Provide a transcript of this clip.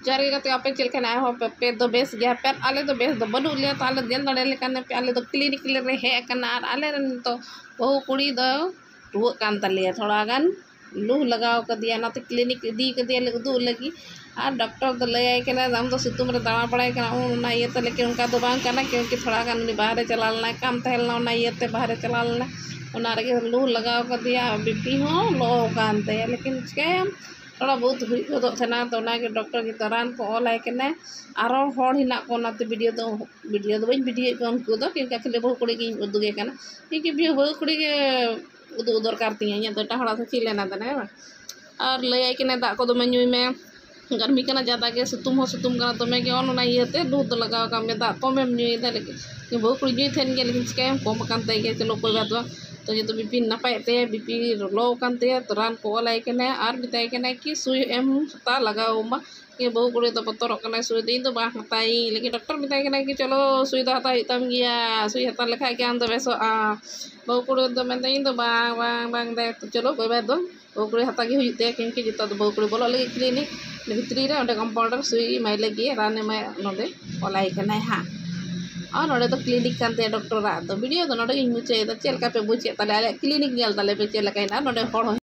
जारी करते आपे चलके ना हो पे दो बेस गया पे आले तो बेस दो बनु ले तो आले देन दड़े लेकाने पे आले तो क्लिनिक ले हे कना आले रन तो बहु कुड़ी दो रुआ कान तले थोड़ा गान लूह लगाव कर दिया ना तो क्लिनिक दी कर दिया उदू लगी और डॉक्टर तो ले आए कना हम तो सितुम रे दावा पड़ाई कना उना ये तो लेकिन उनका तो बांग कना क्योंकि थोड़ा गान उनी बाहर चला लेना काम तहलना उना ये ते बाहर चला लेना उना रे लूह लगाव कर दिया बीपी हो लो कानते लेकिन चिकायम थोड़ा बहुत हुई गोदो थना तो ना के डॉक्टर की तरान को ऑल आए कने आरो हॉर हिना को ना वीडियो दो बई वीडियो को उनको दो क्योंकि खाली बहु कुड़ी की उदुगे कना क्योंकि बहु कुड़ी के उदु दरकार तिया तो टाहड़ा से चिलेना तने और ले आई कने दा को दो न्यूई में गर्मी कना ज़्यादा के सितुम कना तो मैं के ऑन ये दूध लगाव का मैं दा तो मैं न्यूई दा लेकिन बहु कुड़ी न्यूई थेन के लेकिन चिकायम कम कानते के चलो कोई बात बा तो ये तो बीपी नपायते बीपी लो कानते तो रान को ऑलाई कने और बिताई कने कि सुई एम हता लगाओ मा कि बहु कुड़ी तो बतर कना सुई दी तो बा हताई लेकिन डॉक्टर बिताई कने कि चलो सुई तो हता तम गया सुई हता लेखा के आम तो बेसो बहु कुड़ी तो मैं तो बांग बांग बांग दे तो चलो कोई बात दो बहु कुड़ी हता के हुईते क्योंकि जितना तो बहु कुड़ी बोलो लगे क्लिनिक भितरी रे ओंडे कंपाउंडर सुई माई लगी रान में नोडे ऑलाई कने हाँ और नोडे तो क्लिनिक कानते डॉक्टर तो वीडियो तो नोडे मुचे चलका पे बुझे ताले क्लिनिक नेल ताले पे चलका ना नोडे हड़